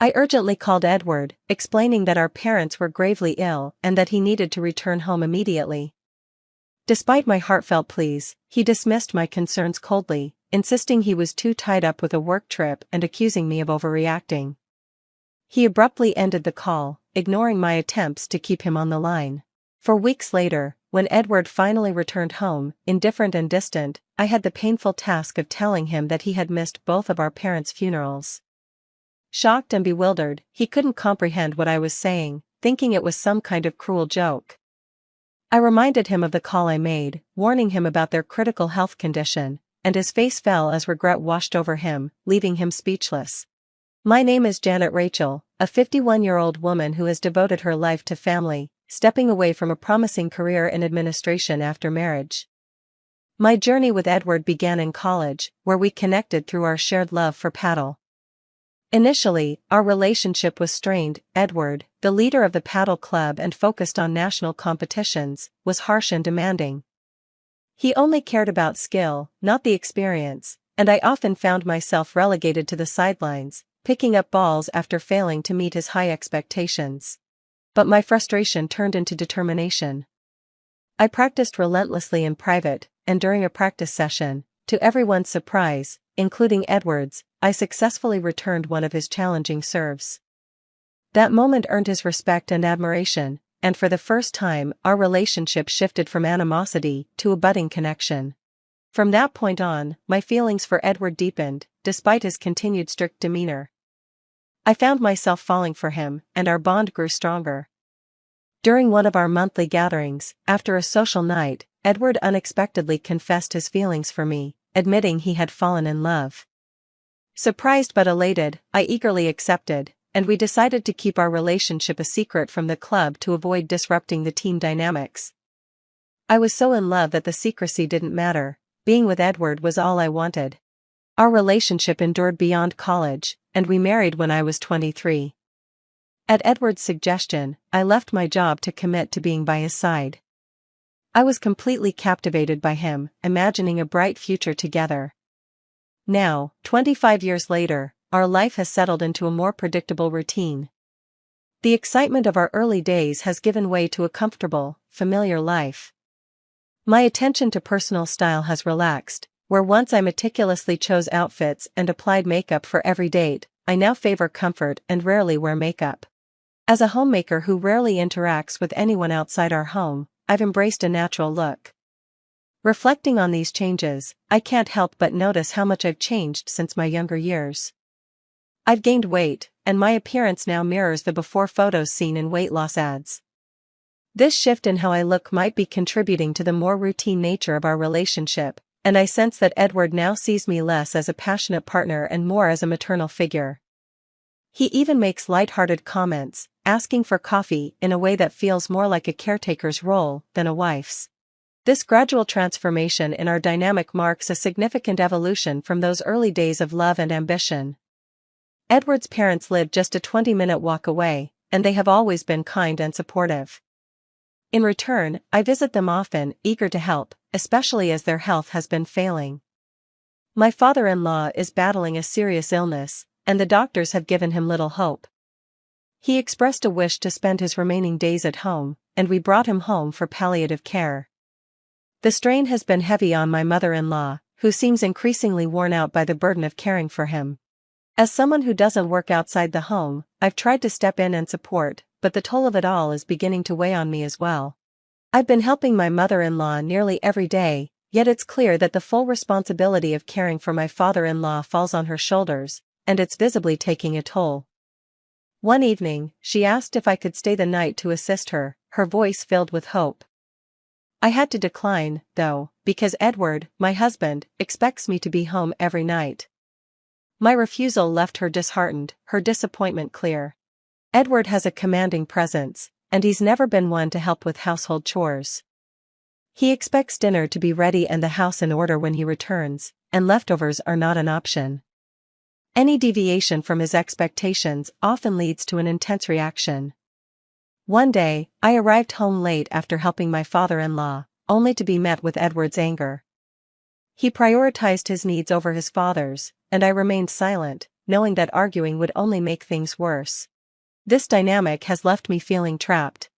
I urgently called Edward, explaining that our parents were gravely ill and that he needed to return home immediately. Despite my heartfelt pleas, he dismissed my concerns coldly, insisting he was too tied up with a work trip and accusing me of overreacting. He abruptly ended the call, ignoring my attempts to keep him on the line. For weeks later, when Edward finally returned home, indifferent and distant, I had the painful task of telling him that he had missed both of our parents' funerals. Shocked and bewildered, he couldn't comprehend what I was saying, thinking it was some kind of cruel joke. I reminded him of the call I made, warning him about their critical health condition, and his face fell as regret washed over him, leaving him speechless. My name is Janet Rachel, a 51-year-old woman who has devoted her life to family, stepping away from a promising career in administration after marriage. My journey with Edward began in college, where we connected through our shared love for paddle. Initially, our relationship was strained. Edward, the leader of the paddle club and focused on national competitions, was harsh and demanding. He only cared about skill, not the experience, and I often found myself relegated to the sidelines, picking up balls after failing to meet his high expectations. But my frustration turned into determination. I practiced relentlessly in private, and during a practice session, to everyone's surprise, including Edward's, I successfully returned one of his challenging serves. That moment earned his respect and admiration, and for the first time, our relationship shifted from animosity to a budding connection. From that point on, my feelings for Edward deepened, despite his continued strict demeanor. I found myself falling for him, and our bond grew stronger. During one of our monthly gatherings, after a social night, Edward unexpectedly confessed his feelings for me, admitting he had fallen in love. Surprised but elated, I eagerly accepted, and we decided to keep our relationship a secret from the club to avoid disrupting the team dynamics. I was so in love that the secrecy didn't matter. Being with Edward was all I wanted. Our relationship endured beyond college, and we married when I was 23. At Edward's suggestion, I left my job to commit to being by his side. I was completely captivated by him, imagining a bright future together. Now, 25 years later, our life has settled into a more predictable routine. The excitement of our early days has given way to a comfortable, familiar life. My attention to personal style has relaxed. Where once I meticulously chose outfits and applied makeup for every date, I now favor comfort and rarely wear makeup. As a homemaker who rarely interacts with anyone outside our home, I've embraced a natural look. Reflecting on these changes, I can't help but notice how much I've changed since my younger years. I've gained weight, and my appearance now mirrors the before photos seen in weight loss ads. This shift in how I look might be contributing to the more routine nature of our relationship, and I sense that Edward now sees me less as a passionate partner and more as a maternal figure. He even makes light-hearted comments, asking for coffee in a way that feels more like a caretaker's role than a wife's. This gradual transformation in our dynamic marks a significant evolution from those early days of love and ambition. Edward's parents live just a 20-minute walk away, and they have always been kind and supportive. In return, I visit them often, eager to help, especially as their health has been failing. My father-in-law is battling a serious illness, and the doctors have given him little hope. He expressed a wish to spend his remaining days at home, and we brought him home for palliative care. The strain has been heavy on my mother-in-law, who seems increasingly worn out by the burden of caring for him. As someone who doesn't work outside the home, I've tried to step in and support, but the toll of it all is beginning to weigh on me as well. I've been helping my mother-in-law nearly every day, yet it's clear that the full responsibility of caring for my father-in-law falls on her shoulders, and it's visibly taking a toll. One evening, she asked if I could stay the night to assist her, her voice filled with hope. I had to decline, though, because Edward, my husband, expects me to be home every night. My refusal left her disheartened, her disappointment clear. Edward has a commanding presence, and he's never been one to help with household chores. He expects dinner to be ready and the house in order when he returns, and leftovers are not an option. Any deviation from his expectations often leads to an intense reaction. One day, I arrived home late after helping my father-in-law, only to be met with Edward's anger. He prioritized his needs over his father's, and I remained silent, knowing that arguing would only make things worse. This dynamic has left me feeling trapped.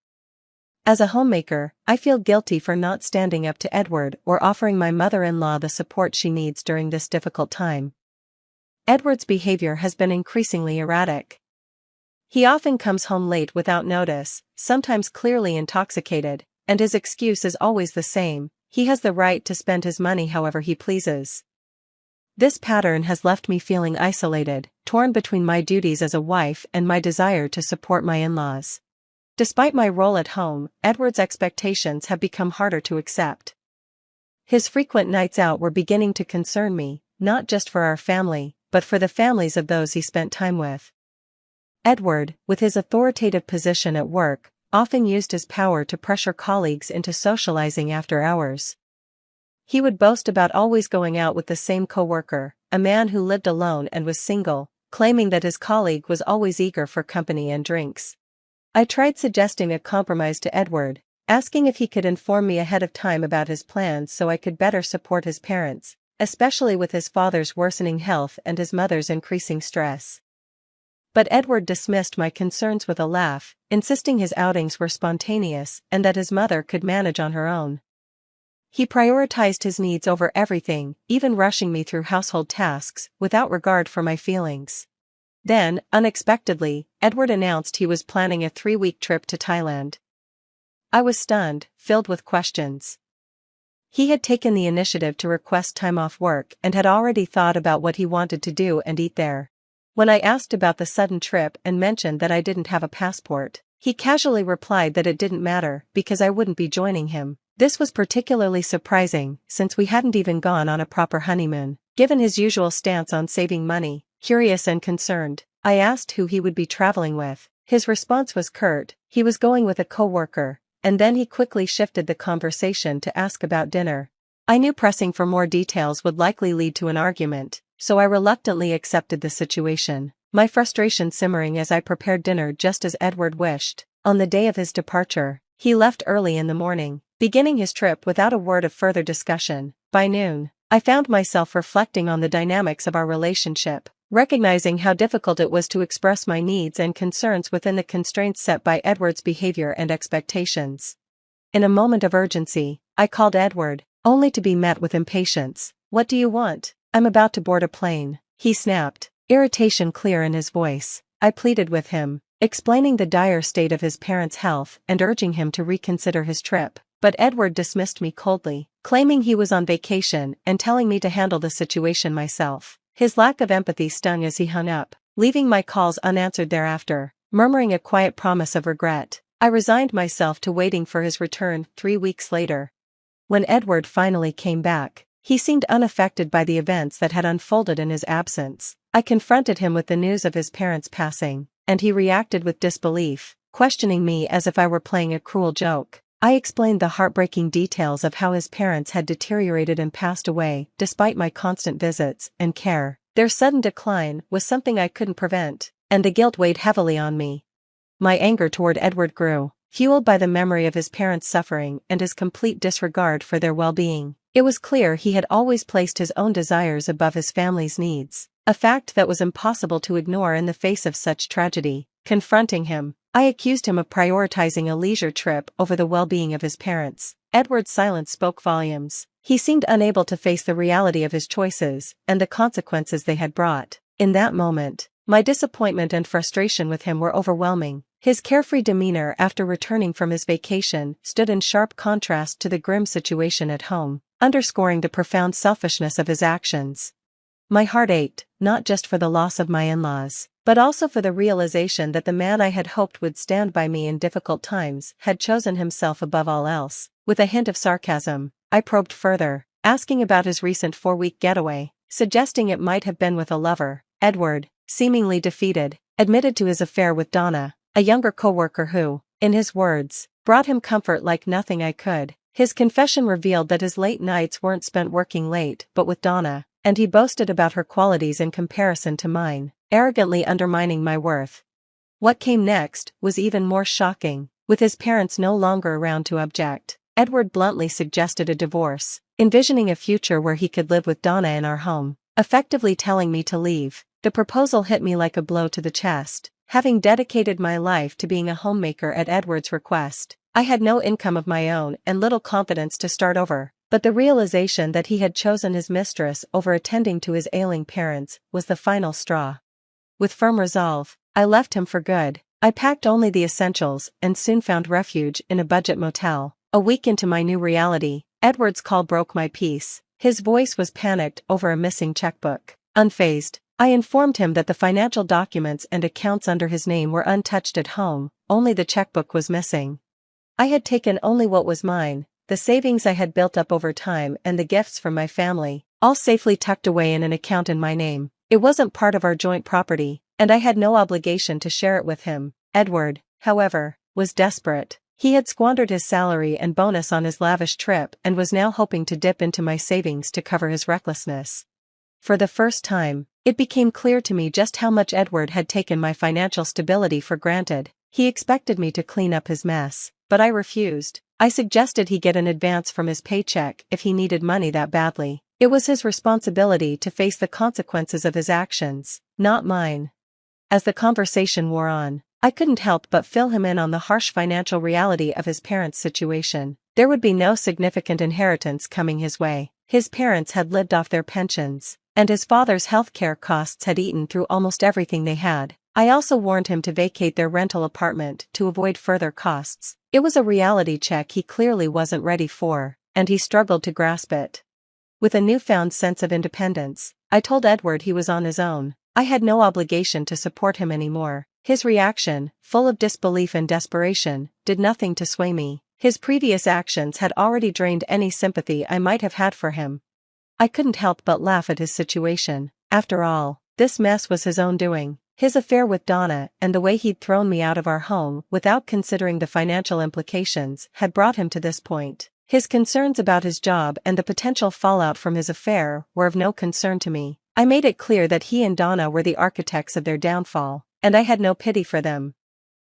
As a homemaker, I feel guilty for not standing up to Edward or offering my mother-in-law the support she needs during this difficult time. Edward's behavior has been increasingly erratic. He often comes home late without notice, sometimes clearly intoxicated, and his excuse is always the same: he has the right to spend his money however he pleases. This pattern has left me feeling isolated, torn between my duties as a wife and my desire to support my in-laws. Despite my role at home, Edward's expectations have become harder to accept. His frequent nights out were beginning to concern me, not just for our family, but for the families of those he spent time with. Edward, with his authoritative position at work, often used his power to pressure colleagues into socializing after hours. He would boast about always going out with the same coworker, a man who lived alone and was single, claiming that his colleague was always eager for company and drinks. I tried suggesting a compromise to Edward, asking if he could inform me ahead of time about his plans so I could better support his parents, especially with his father's worsening health and his mother's increasing stress. But Edward dismissed my concerns with a laugh, insisting his outings were spontaneous and that his mother could manage on her own. He prioritized his needs over everything, even rushing me through household tasks, without regard for my feelings. Then, unexpectedly, Edward announced he was planning a 3-week trip to Thailand. I was stunned, filled with questions. He had taken the initiative to request time off work and had already thought about what he wanted to do and eat there. When I asked about the sudden trip and mentioned that I didn't have a passport, he casually replied that it didn't matter because I wouldn't be joining him. This was particularly surprising, since we hadn't even gone on a proper honeymoon. Given his usual stance on saving money, curious and concerned, I asked who he would be traveling with. His response was curt: he was going with a coworker, and then he quickly shifted the conversation to ask about dinner. I knew pressing for more details would likely lead to an argument, so I reluctantly accepted the situation, my frustration simmering as I prepared dinner just as Edward wished. On the day of his departure, he left early in the morning, beginning his trip without a word of further discussion. By noon, I found myself reflecting on the dynamics of our relationship, recognizing how difficult it was to express my needs and concerns within the constraints set by Edward's behavior and expectations. In a moment of urgency, I called Edward, only to be met with impatience. "What do you want? I'm about to board a plane," he snapped, irritation clear in his voice. I pleaded with him, explaining the dire state of his parents' health and urging him to reconsider his trip. But Edward dismissed me coldly, claiming he was on vacation and telling me to handle the situation myself. His lack of empathy stung as he hung up, leaving my calls unanswered thereafter. Murmuring a quiet promise of regret, I resigned myself to waiting for his return. 3 weeks later, when Edward finally came back, he seemed unaffected by the events that had unfolded in his absence. I confronted him with the news of his parents' passing, and he reacted with disbelief, questioning me as if I were playing a cruel joke. I explained the heartbreaking details of how his parents had deteriorated and passed away, despite my constant visits and care. Their sudden decline was something I couldn't prevent, and the guilt weighed heavily on me. My anger toward Edward grew, fueled by the memory of his parents' suffering and his complete disregard for their well-being. It was clear he had always placed his own desires above his family's needs, a fact that was impossible to ignore in the face of such tragedy. Confronting him, I accused him of prioritizing a leisure trip over the well-being of his parents. Edward's silence spoke volumes. He seemed unable to face the reality of his choices and the consequences they had brought. In that moment, my disappointment and frustration with him were overwhelming. His carefree demeanor after returning from his vacation stood in sharp contrast to the grim situation at home, underscoring the profound selfishness of his actions. My heart ached, not just for the loss of my in-laws, but also for the realization that the man I had hoped would stand by me in difficult times had chosen himself above all else. With a hint of sarcasm, I probed further, asking about his recent 4-week getaway, suggesting it might have been with a lover. Edward, seemingly defeated, admitted to his affair with Donna, a younger coworker who, in his words, brought him comfort like nothing I could. His confession revealed that his late nights weren't spent working late but with Donna, and he boasted about her qualities in comparison to mine, arrogantly undermining my worth. What came next was even more shocking. With his parents no longer around to object, Edward bluntly suggested a divorce, envisioning a future where he could live with Donna in our home, effectively telling me to leave. The proposal hit me like a blow to the chest. Having dedicated my life to being a homemaker at Edward's request, I had no income of my own and little confidence to start over. But the realization that he had chosen his mistress over attending to his ailing parents was the final straw. With firm resolve, I left him for good. I packed only the essentials and soon found refuge in a budget motel. A week into my new reality, Edward's call broke my peace. His voice was panicked over a missing checkbook. Unfazed, I informed him that the financial documents and accounts under his name were untouched at home, only the checkbook was missing. I had taken only what was mine, the savings I had built up over time and the gifts from my family, all safely tucked away in an account in my name. It wasn't part of our joint property, and I had no obligation to share it with him. Edward, however, was desperate. He had squandered his salary and bonus on his lavish trip and was now hoping to dip into my savings to cover his recklessness. For the first time, it became clear to me just how much Edward had taken my financial stability for granted. He expected me to clean up his mess, but I refused. I suggested he get an advance from his paycheck if he needed money that badly. It was his responsibility to face the consequences of his actions, not mine. As the conversation wore on, I couldn't help but fill him in on the harsh financial reality of his parents' situation. There would be no significant inheritance coming his way. His parents had lived off their pensions, and his father's healthcare costs had eaten through almost everything they had. I also warned him to vacate their rental apartment to avoid further costs. It was a reality check he clearly wasn't ready for, and he struggled to grasp it. With a newfound sense of independence, I told Edward he was on his own. I had no obligation to support him anymore. His reaction, full of disbelief and desperation, did nothing to sway me. His previous actions had already drained any sympathy I might have had for him. I couldn't help but laugh at his situation. After all, this mess was his own doing. His affair with Donna and the way he'd thrown me out of our home without considering the financial implications had brought him to this point. His concerns about his job and the potential fallout from his affair were of no concern to me. I made it clear that he and Donna were the architects of their downfall, and I had no pity for them.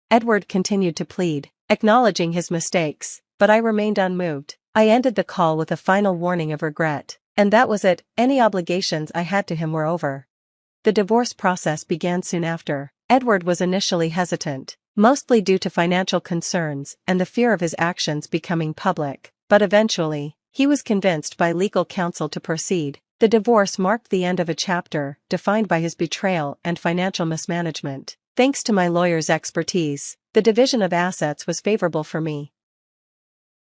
Edward continued to plead, acknowledging his mistakes, but I remained unmoved. I ended the call with a final warning of regret, and that was it. Any obligations I had to him were over. The divorce process began soon after. Edward was initially hesitant, mostly due to financial concerns and the fear of his actions becoming public, but eventually, he was convinced by legal counsel to proceed. The divorce marked the end of a chapter defined by his betrayal and financial mismanagement. Thanks to my lawyer's expertise, the division of assets was favorable for me.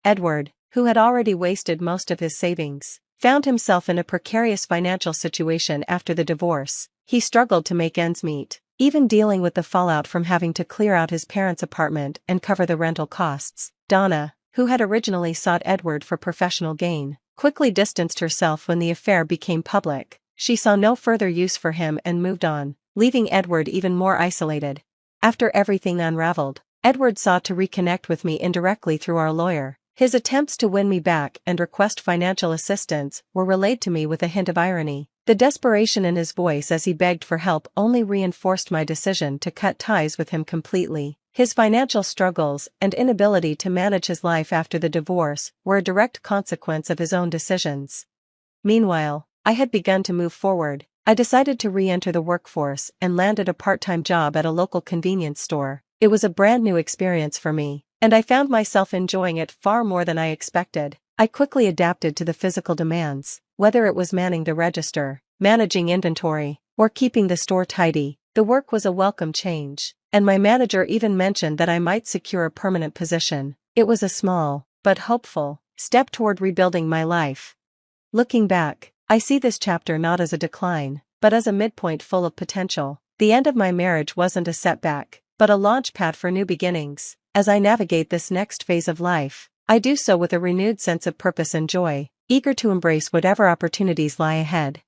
Edward, who had already wasted most of his savings, found himself in a precarious financial situation after the divorce. He struggled to make ends meet, even dealing with the fallout from having to clear out his parents' apartment and cover the rental costs. Donna, who had originally sought Edward for professional gain, quickly distanced herself when the affair became public. She saw no further use for him and moved on, leaving Edward even more isolated. After everything unraveled, Edward sought to reconnect with me indirectly through our lawyer. His attempts to win me back and request financial assistance were relayed to me with a hint of irony. The desperation in his voice as he begged for help only reinforced my decision to cut ties with him completely. His financial struggles and inability to manage his life after the divorce were a direct consequence of his own decisions. Meanwhile, I had begun to move forward. I decided to re-enter the workforce and landed a part-time job at a local convenience store. It was a brand new experience for me, and I found myself enjoying it far more than I expected. I quickly adapted to the physical demands, whether it was manning the register, managing inventory, or keeping the store tidy. The work was a welcome change, and my manager even mentioned that I might secure a permanent position. It was a small, but hopeful, step toward rebuilding my life. Looking back, I see this chapter not as a decline, but as a midpoint full of potential. The end of my marriage wasn't a setback, but a launchpad for new beginnings. As I navigate this next phase of life, I do so with a renewed sense of purpose and joy, eager to embrace whatever opportunities lie ahead.